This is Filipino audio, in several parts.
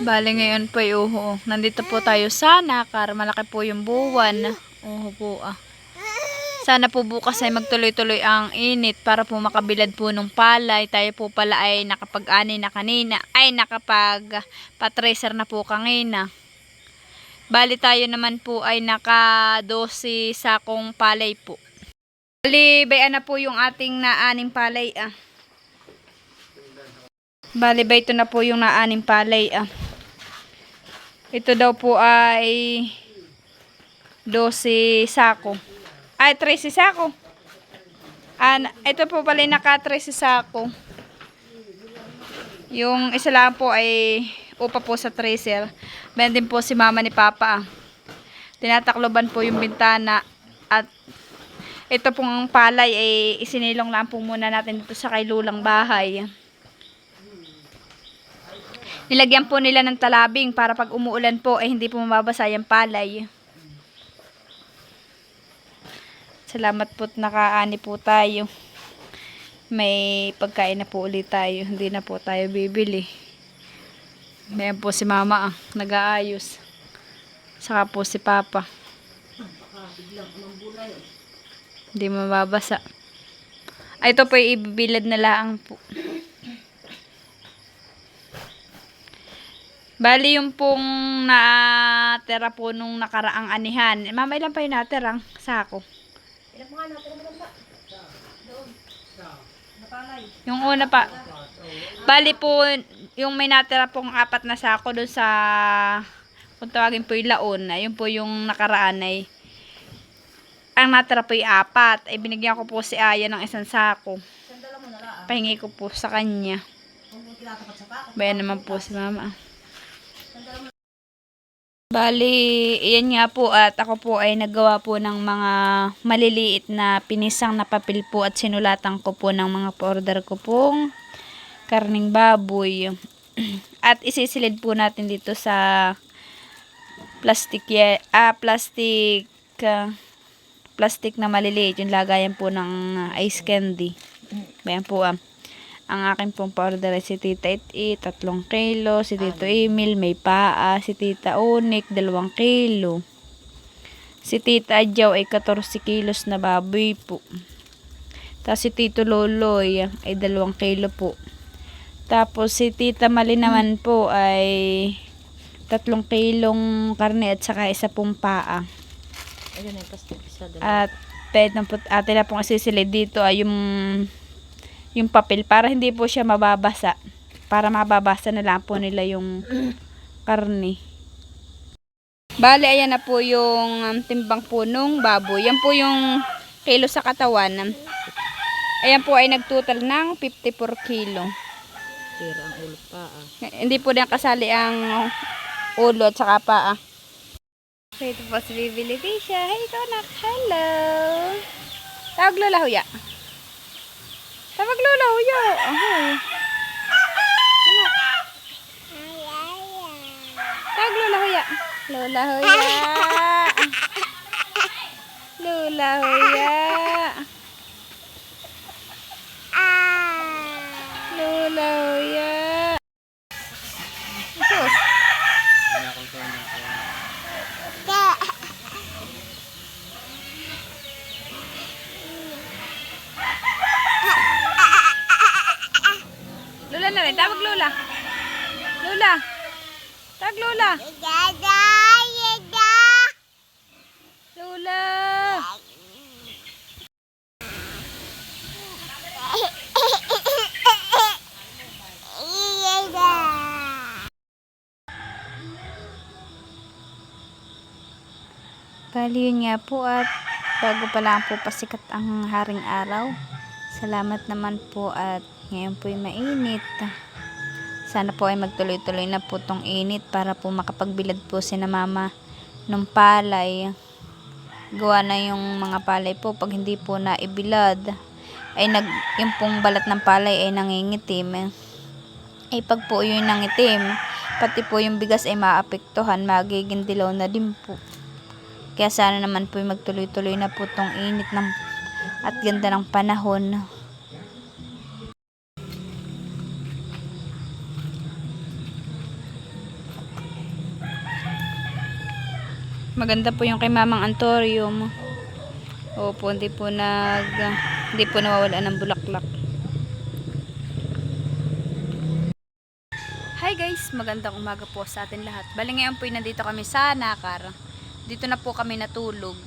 Bale ngayon po nandito po tayo sa Nakar. Malaki po yung buwan. Po Sana po bukas ay magtuloy-tuloy ang init para po makabilad po ng palay. Tayo po pala ay nakapag-ani na kanina. Ay nakapag-patracer na po kanina. Bali tayo naman po ay naka 12 sakong palay po. Bali bayan na po yung ating naaning palay Bali ba ito na po yung naaning palay Ito daw po ay 12 sako. Ay, 13 sako. Ito po pala naka 13 sako. Yung isa lang po ay upa po sa tracer. Meron din po si mama ni papa. Tinatakloban po yung bintana. At ito pong palay ay isinilong lang po muna natin dito sa kay lulang bahay. Nilagyan po nila ng talabing para pag umuulan po ay hindi po mababasa yung palay. Salamat po't nakaani po tayo. May pagkain na po ulit tayo. Hindi na po tayo bibili. Mayroon po si mama nag-aayos. Saka po si papa. Hindi mababasa. Ito po ibibilad na lang po. Bali yung pong natira po nung nakaraang anihan. Mama, ilan pa yung natirang sako? Ilan pa nga natira mo ba? Doon. Yung una pa. Bali po, yung may natira pong 4 na sako doon sa, kung tawagin po yung laon, yun po yung nakaraan ay, ang natira po yung 4. Ay binigyan ko po si Aya ng 1 sako. Pahingi ko po sa kanya. Bayan naman po si mama. Bali, iyan nga po at ako po ay naggawa po ng mga maliliit na pinisang na papel po at sinulatan ko po ng mga order ko pong karning baboy. At isisilid po natin dito sa plastic na maliliit, yung lagayan po ng ice candy. Bayan po ang akin pong pa-order ay si Tita Iti, 3 kilo. Si Tito Emil, may paa. Si Tita Onik, 2 kilo. Si Tita Adjaw ay 14 kilos na baboy po. Tapos si Tito Loloy ay 2 kilo po. Tapos si Tita Mali naman po ay 3 kilong karne at saka 1 pong paa. At atin na pong isisilid dito ay yung papel para hindi po siya mababasa. Para mababasa na lang po nila yung karne. Bale, ayan na po yung timbang po nung baboy. Yan po yung kilo sa katawan. Ayan po ay nagtotal ng 54 kilo. Tira ang ulo pa Hindi po din kasali ang ulo at saka paa. So, ito po si Bibi Leticia. Hey, ikaw na. Hello. Tawag Lola Huya. Tawag Lola Huya. Tawag Lola Huya. Lola Huya. Lola Huya. Lola Huya. Sus. Lola na rin. Tawag Lola. Lola. Tawag Lola. Lola. Bali yun nga po at bago pa lang po pasikat ang haring araw. Salamat naman po at ngayon po ay mainit. Sana po ay magtuloy-tuloy na po tong init para po makapagbilad po si na mama ng palay. Gawa na yung mga palay po pag hindi po na ibilad ay yung pong balat ng palay ay nangingitim. Ay pag po yun nangitim, pati po yung bigas ay maapektuhan, magiging dilaw na din po. Kaya sana naman po magtuloy-tuloy na po tong init at ganda ng panahon. Maganda po yung kay Mamang Antorium. Opo, hindi po nawawala ng bulaklak. Hi guys, magandang umaga po sa atin lahat. Bali ngayon po nandito kami sa Nakar. Dito na po kami natulog.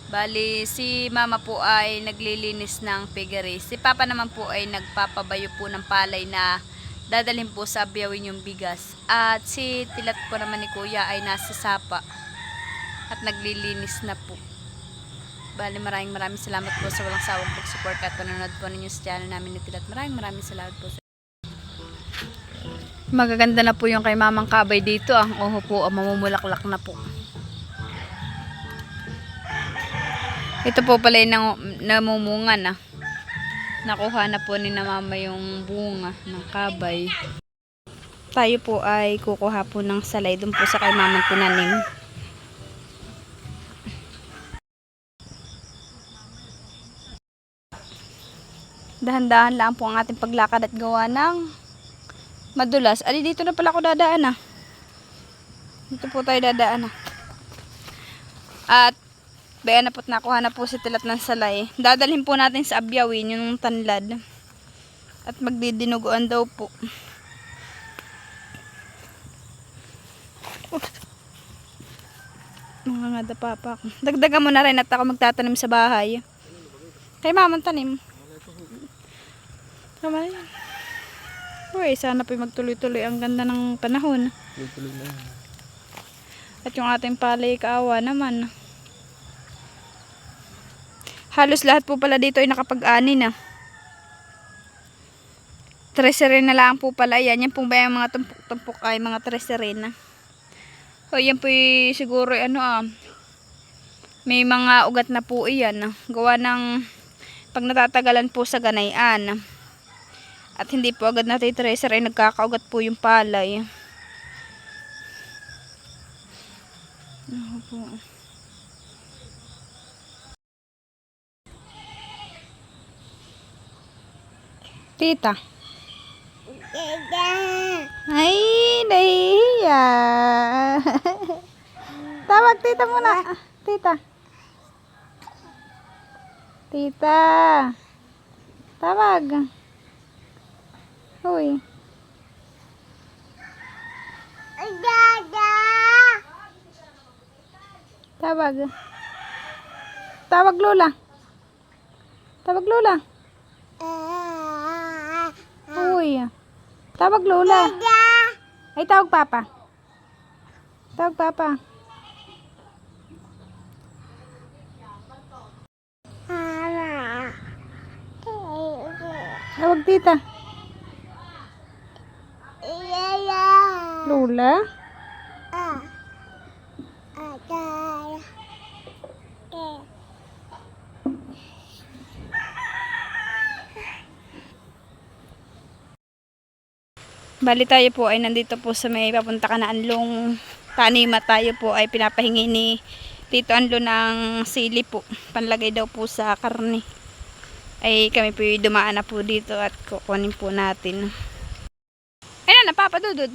Bali si mama po ay naglilinis ng piggery. Si papa naman po ay nagpapabayo po ng palay na dadalhin po sa biyawin yung bigas. At si tilat po naman ni kuya ay nasa sapa at naglilinis na po. Bali maraming salamat po sa walang sawang pag-support at panonood po ninyo sa channel namin ni Tilat. Maraming salamat po sa magaganda na po yung kay Mamang Kabay dito. Oho po, mamumulaklak na po. Ito po pala yung namumunga na. Nakuha na po ni na mama yung bunga ng kabay. Tayo po ay kukuha po ng salay dun po sa kay Mamang tinanim. Dahan-dahan lang po ang ating paglakad at gawa ng madulas. Ali, dito na pala ako dadaan Dito po tayo dadaan At bayan na po't nakuha na po si Tilat ng salay. Dadalhin po natin sa abyawin yung tanlad. At magdidinuguan daw po. Mga nga dapa pa ako. Dagdagan mo na rin at ako magtatanim sa bahay. Kay mamang tanim. Tama na yan. Uy, sana po magtuloy-tuloy. Ang ganda ng panahon. Tuloy na yan. At yung ating palay kaawa naman. Halos lahat po pala dito ay nakapag-ani na. Treserin na lang po pala yan. Yan po ba yung mga tumpok-tumpok ay mga treserin na. O yan po siguro may mga ugat na po iyan. Gawa ng pag natatagalan po sa ganayan. At hindi po agad natin treasure ay nagkakaugat po yung palay. Ano po. Tita. Ay, nahihiya. Tawag tita muna. Tita. Tita. Tawag. Uy. Tawag. Tawag Lola. Tawag Lola. Uy. Tawag Lola. Ay, tawag Papa. Tawag Papa. Tawag tita. Lola? Bali tayo po ay nandito po sa may papunta ka na Anlong Tanima. Tayo po ay pinapahingi ni Tito Anlo ng sili po. Panlagay daw po sa karne. Ay kami po dumaan na po dito at kukunin po natin. Ayun na, Papa Dudud.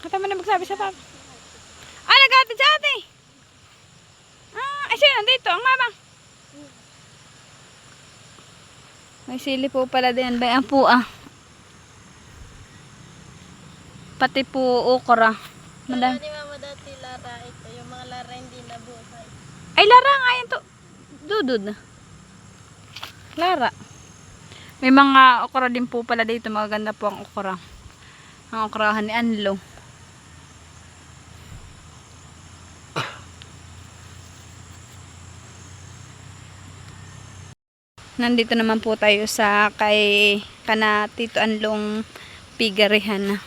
Katama na magsabi sa Papa. Nag-atid sa ate. Ay siya nandito, ang mama. May sili po pala din. Bayan po pati po okra. Madami. Ni mama dati lara ito. Yung mga lara hindi nabuhay. Ay lara nga yan to. Dudud. Lara. May mga okra din po pala dito. Magaganda po ang okra. Ang okrahan ni Anlo. Nandito naman po tayo sa kay kana Tito Anlong pigarihan.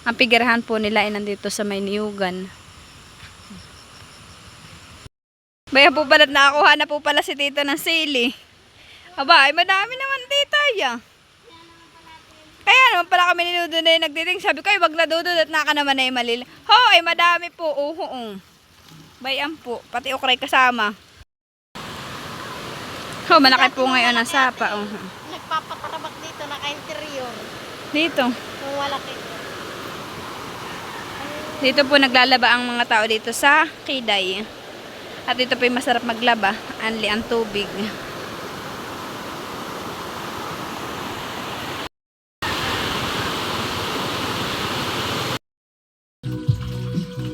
Ang pigarihan po nila ay nandito sa may Niyugan. Baya po pala nakakuha na po pala si Tito ng sili. Aba, ay madami naman dito ya. Kaya naman pala kami ni Dudod na nagtiting. Sabi ko ay wag na Dudod at naka naman ay malil. Ho, ay madami po. Bayan po, pati okray kasama. Oh, malaki po ngayon ang sapa. Nagpapatarabak dito, naka-interior. Dito. Kung malaki. Dito po naglalaba ang mga tao dito sa Kiday. At dito po yung masarap maglaba. Anli ang tubig.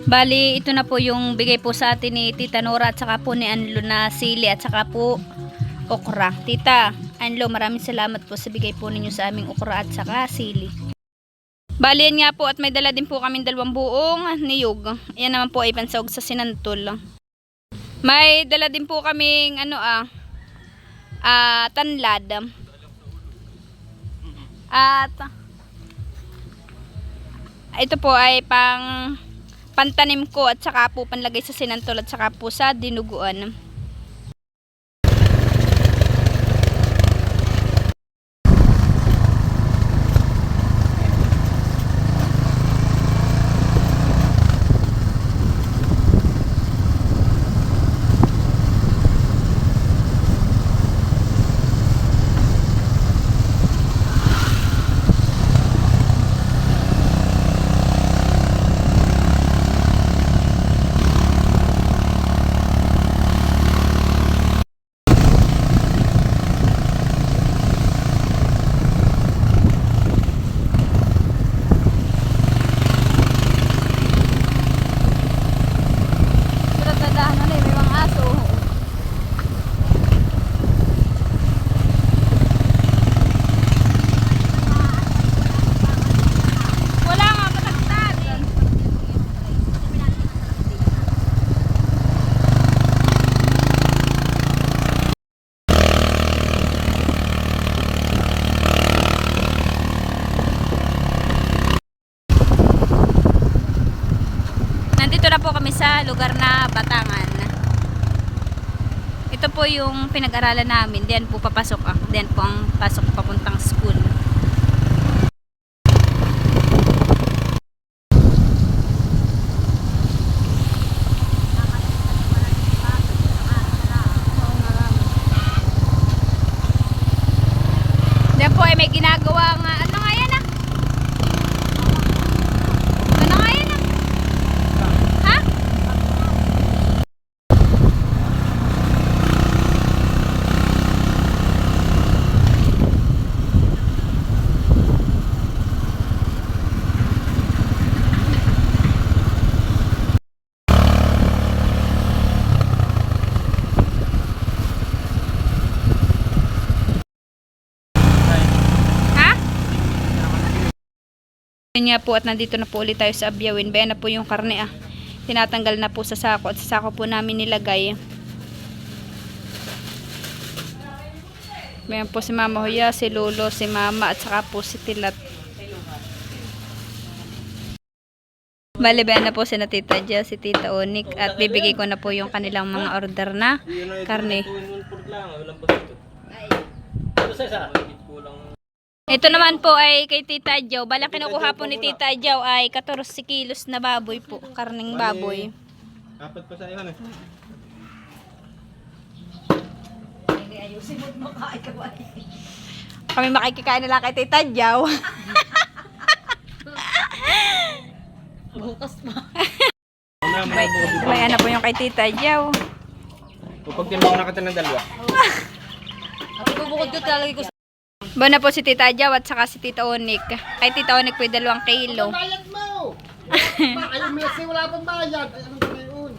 Bali, ito na po yung bigay po sa atin ni Tita Nora at saka po ni Anlo na sili at saka po okra. Tita Anlo, maraming salamat po sa bigay po ninyo sa aming okra at saka sili. Bali, yan nga po at may dala din po kaming 2 buong niyog. Yan naman po ay pansahog sa sinantol. May dala din po kaming tanlad. At ito po ay pantanim ko at saka po panlagay sa sinantol at saka po sa dinuguan. Nandito na po kami sa lugar na Batangan. Ito po yung pinag-aralan namin. Diyan po papasok Diyan po ang pasok papuntang school. Diyan po ay may ginagawa nga. Ano nga yan Ano nga yan Ha? Yun nga po at nandito na po ulit tayo sa Abyawin. Bayan na po yung karne tinatanggal na po sa sako at sa sako po namin nilagay. Bayan po si Mama Huya, si Lolo, si Mama at saka po si Tilat. Bali, bayan na po si Tita Jia, si Tita Onik at bibigay ko na po yung kanilang mga order na karne. Ito naman po ay kay Tita Jow. Balang kinukuha po ni Tita Jow ay 14 kilos na baboy po. Karning baboy. Apat pa sa iwan Kami makikikain nila kay Tita Jow. Bukas pa. May ano po yung kay Tita Jow. Pag timbang na kita ng 2. At bubukod ko talaga ko. Ba na po si Tita Jow at saka si Tita Onik. Kay Tita Onik po 2 kilo. Bayad mo! Ayaw mo kasi wala pang bayad. Ay, anong ganoon?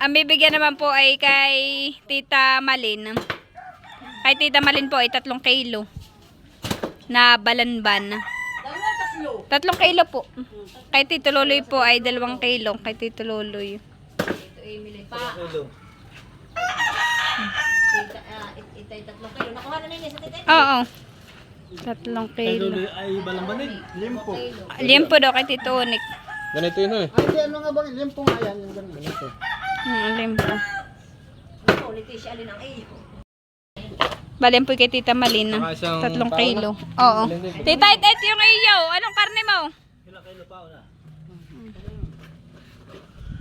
Ang bibigyan naman po ay kay Tita Malin. Kay Tita Malin po ay 3 kilo. Na balanban. 3 kilo po. Kay Tito Loloy po ay 2 kilo. Kay Tito Loloy. Itay 3 kilo. Nakuha na ninyo sa titay. Oo. 3 kilo. Ay, balambanin. Limpo. Liempo daw kay Tito Onik. Ganito yun Ay, hindi, ano nga ba? Limpo nga yan. Yung ganito. Liempo. Ako, Leticia, alin ang iyo. Balian po kay Tita Malin. Saka isang 3 pao kilo. Oo. Tita, ito yung iyo. Anong karne mo? Ilang kilo pa na?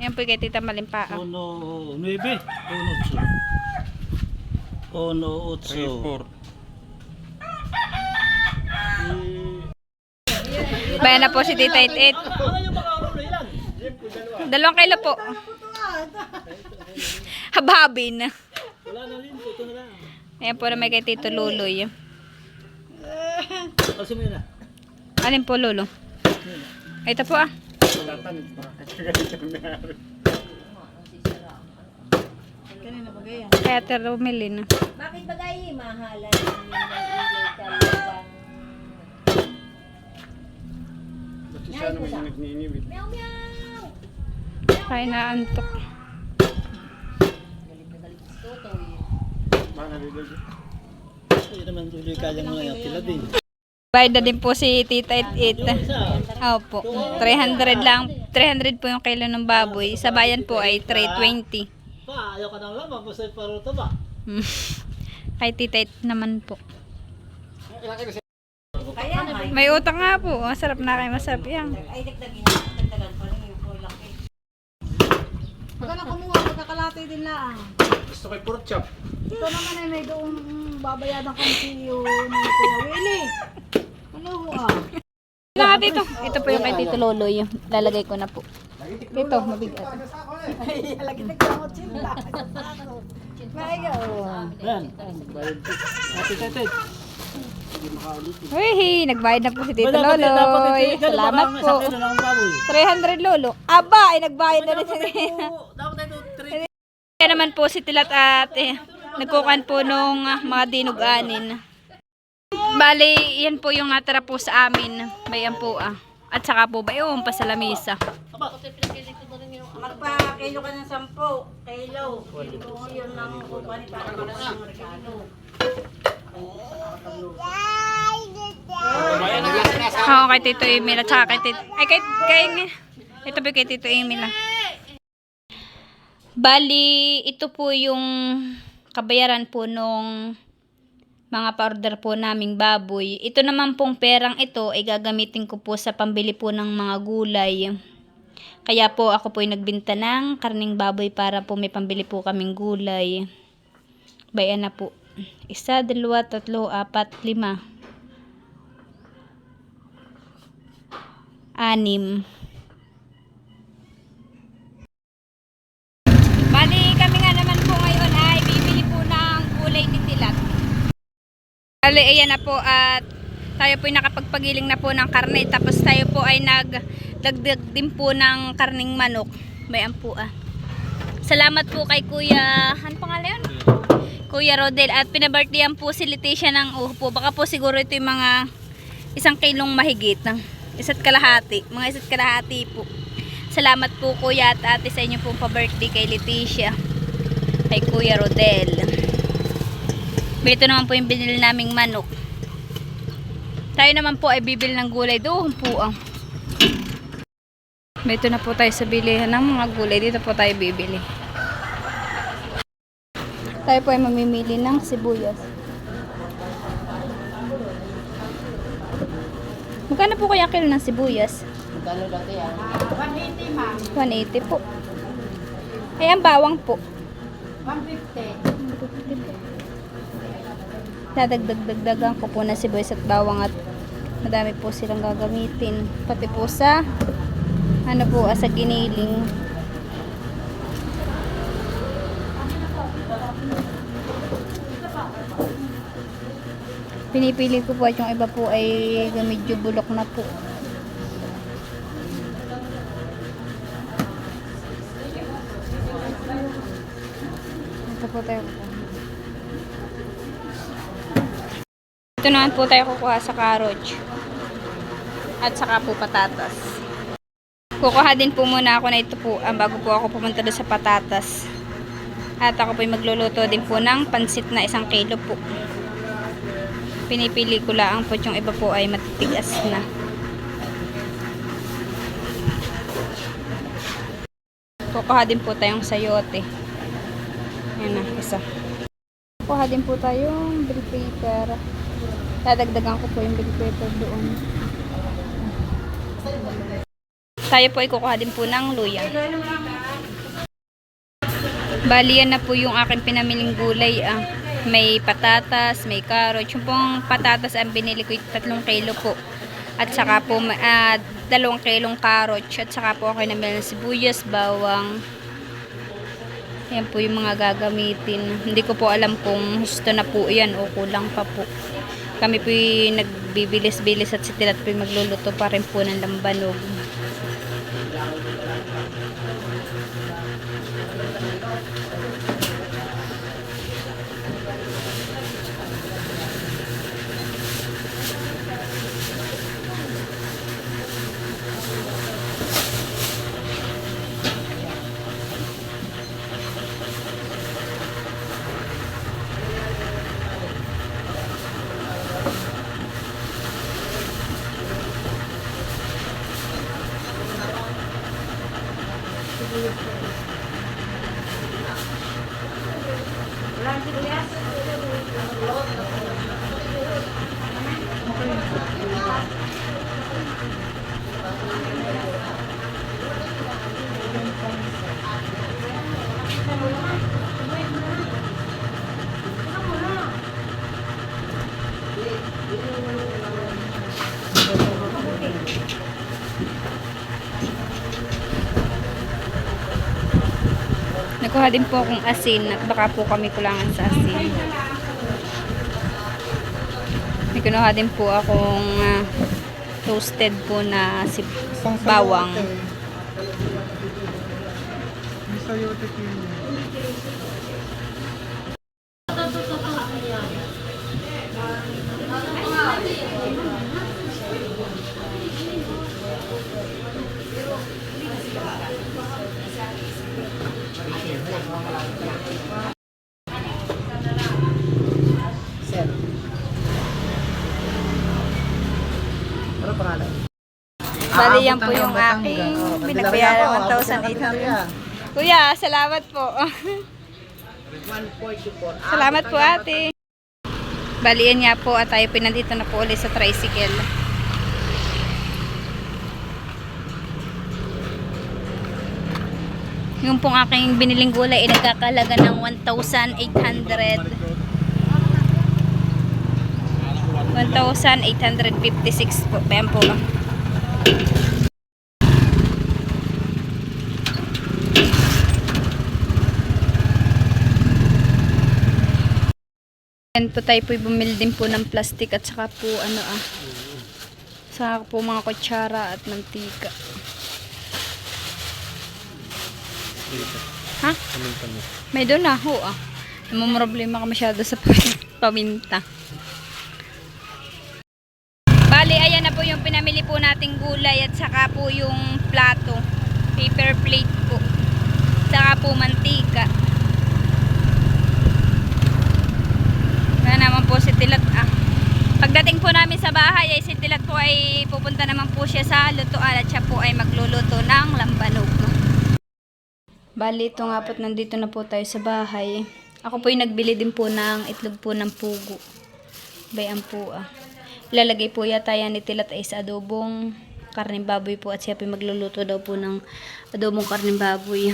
Yan po kay Tita Malin pa. 1, 9, 1, 8. 1, 8. Bayan na po si Tita It. Ano yung mga ulo ilan? 2 kilo po. Habhabin. Wala na rin, ito na lang. Ayan po na may kay Tito Luloy. Kasi mo yun na. Alin po, Lolo? Ito po ah. Kaya tero milin. Bakit bagay mahalan yung ingay kalabang? Ba't siya naman yung nagninibit? Meow meow! Kaya naantok. Baka nalilog. Ito naman tuloy kaya mo na yung tilad eh. Bayad na din po si Tita It. Opo. 300 lang. 300 po yung kilo ng baboy. Sa bayan po ay 320. Pa, ayaw ka nang lamang. Basta yung paruto ba? Kay Tita It naman po. Ilang kilo siya? May utang nga po. Masarap na kayo. Masarap yan. Magkano kumuha, magkakalate din lang. Gusto ko yung pork chop. Ito naman ay may doong babayadan kami si yun ni Kuya Willie. Ano ah? Lahat ito. Ito po yung kay Tito Loloy. Lalagay ko na po. Ito, mabigat. Ay, lagi nagkamot sila. Maiga oh. Yan. Ate, ate. Uy, nagbayad na po si Tito Loloy. Salamat po. 300 Lolo. Aba, ay nagbayad na rin si Dapat ito 3. Kaya naman po si Tilat at nagkukan po nung mga dinuganin. Bali, yan po yung natira po sa amin. Bayan po ah. At saka po ba yung pasalamisa. Magpa-kilo ka ng 10. Kilo. Kung yun lang kupani para makasang regalo. Oo, kay Tito Emil at saka kay Tito... Ay, ito po kay Tito Emil ah. Bali, ito po yung kabayaran po nung mga pa-order po naming baboy. Ito naman pong perang ito ay gagamitin ko po sa pambili po ng mga gulay. Kaya po ako po ay nagbenta ng karning baboy para po may pambili po kaming gulay. Bayan na po. 1, 2, 3, 4, 5. 6. Bali, kami nga naman po ngayon ay bibili po ng gulay ni Tilat. Bali, ayan na po at tayo po ay nakapagpagiling na po ng karne. Tapos tayo po ay nagdagdag din po ng karning manok. Bayan po ah. Salamat po kay Kuya, ano pangalan yun? Kuya Rodel. At pinabirthdayan po si Leticia ng upo. Baka po siguro ito yung mga 1 kilong mahigit. 1.5 kalahati. Mga 1.5 kalahati po. Salamat po Kuya at ate sa inyo pong pa-birthday kay Leticia. Kay Kuya Rodel. Ito naman po yung binili naming manok. Tayo naman po ay bibili ng gulay doon po ah. Ito na po tayo sa bilihan ng mga gulay. Dito po tayo bibili. Tayo po ay mamimili ng sibuyas. Magkano po kaya kilo ng sibuyas? Magkano dati yan? 180 ma'am. 180 po. Ay, ang bawang po. 150. Dadagdag-dagdagan ko po na sibuyas at bawang at madami po silang gagamitin. Pati po sa ano po, sa giniling. Pinipili ko po at yung iba po ay medyo bulok na po. Ito po tayo. Ito naman po tayo kukuha sa carrots. At saka po patatas. Kukuha din po muna ako na ito po bago po ako pumunta doon sa patatas. At ako po magluluto din po ng pansit na 1 kilo po. Pinipili ko lang po yung iba po ay matitigas na. Kukuha din po tayong sayote. Ayan na, isa. Kukuha din po tayong bell pepper. Dadagdagan ko po yung bell pepper doon. Tayo po ay kukuha din po ng luya. Bali yan na po yung aking pinamiling gulay May patatas, may carrot. Yung pong patatas ang binili ko 3 kilo po. At saka po 2 kilong carrots. At saka po ako namili ng sibuyas, bawang. Yan po yung mga gagamitin. Hindi ko po alam kung gusto na po yan o kulang pa po. Kami po yung nagbibilis-bilis at si Tilat po yung magluluto pa rin po ng lambanog. Nakuha din po akong asin at baka po kami kulangan sa asin. May kinuha din po akong toasted po na bawang. Ano pangalan? Bali yan po yung aking pinagbayaran 1,800. Kuya, salamat po. Salamat po ate. Bali yan nga po at tayo pinandito na po ulit sa tricycle. Yung pong aking biniling gulay ay nagkakalaga ng 1,800. 1,856 po. Bayan po. Yan po tayo po bumili din po ng plastic at saka po saka po mga kutsara at mantika. Ha? May doon na ho problema ka masyado sa paminta. Bali, ayan na po yung pinamili po nating gulay at saka po yung plato. Paper plate po. Saka po mantika. Kaya naman po si Tilat pagdating po namin sa bahay ay si Tilat po ay pupunta naman po siya sa lutuan at siya po ay magluluto ng lambanog. Bali, ito nga po, nandito na po tayo sa bahay. Ako po yung nagbili din po ng itlog po ng pugo. Bayan po Ilalagay po yata yan ni Tilat ay sa adobong karneng baboy po at siya po magluluto daw po ng adobong karneng baboy.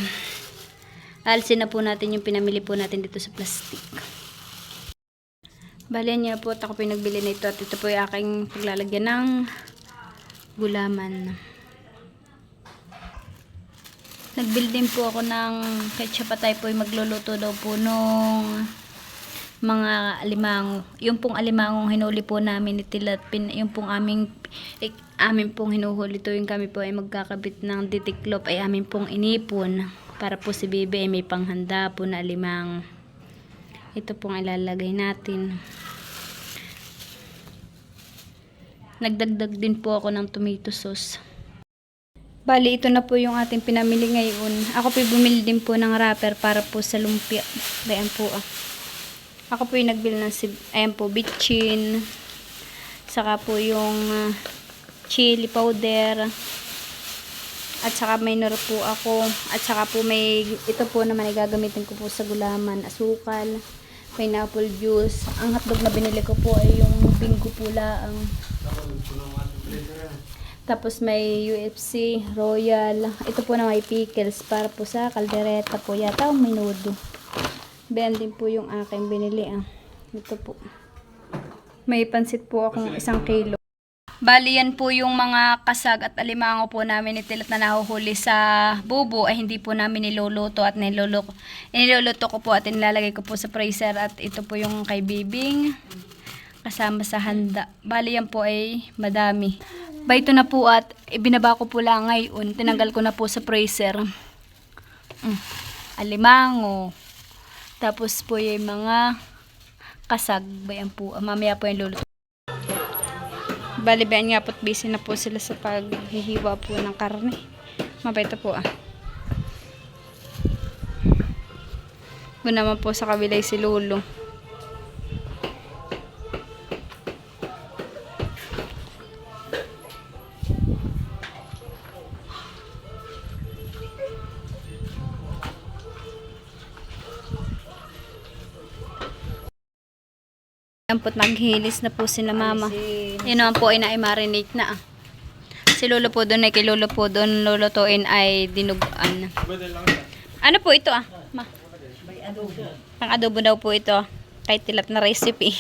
Alisin na po natin yung pinamili po natin dito sa plastic. Bali niya po at ako po yung nagbili nito at ito po yung aking paglalagyan ng gulaman. Nagbuild din po ako ng ketchup at tayo po yung magluluto daw po nung mga alimango. Yung pong alimangong hinuli po namin ni Tilat, yung pong amin pong hinuhuli to, yung kami po ay magkakabit ng ditiklop ay amin pong inipon para po si Bibi ay may panghanda po na alimango. Ito pong ilalagay natin. Nagdagdag din po ako ng tomato sauce. Bali, ito na po yung ating pinamili ngayon. Ako po bumili din po ng wrapper para po sa lumpia. Ayan po Ako po yung nagbili ng ayan po, bitchin. Saka po yung chili powder. At saka may nor po ako. At saka po ito po naman ay gagamitin ko po sa gulaman. Asukal, pineapple juice. Ang hotdog na binili ko po ay yung Bingo pula. Tapos may UFC, Royal. Ito po na may pickles para po sa kaldereta po yata o menudo. Bayan din po yung aking binili Ito po. May pansit po akong 1 kilo. Bali yan po yung mga kasag at alimango po namin ni Tilat na nahuhuli sa bubo ay hindi po namin niluluto at niluluto ko po at nilalagay ko po sa freezer at ito po yung kay Bibing kasama sa handa. Bali yan po ay madami. Ba ito na po at ibinaba ko po lang ngayon. Tinanggal ko na po sa freezer. Alimango. Tapos po yung mga kasag. Bayan po. Mamaya po yung luluto. Bali, bayan nga po't busy na po sila sa paghihiwa po ng karne. Mabait po Kung naman po sa kabilay si Lolo. Yan po't naghilis na po sila mama. Yun naman po ay na-marinate na Si Lolo po doon ay kay Lolo po doon lulutuin ay dinuguan. Ano po ito Ma? Pang adobo daw po ito. Kahit tilap na recipe.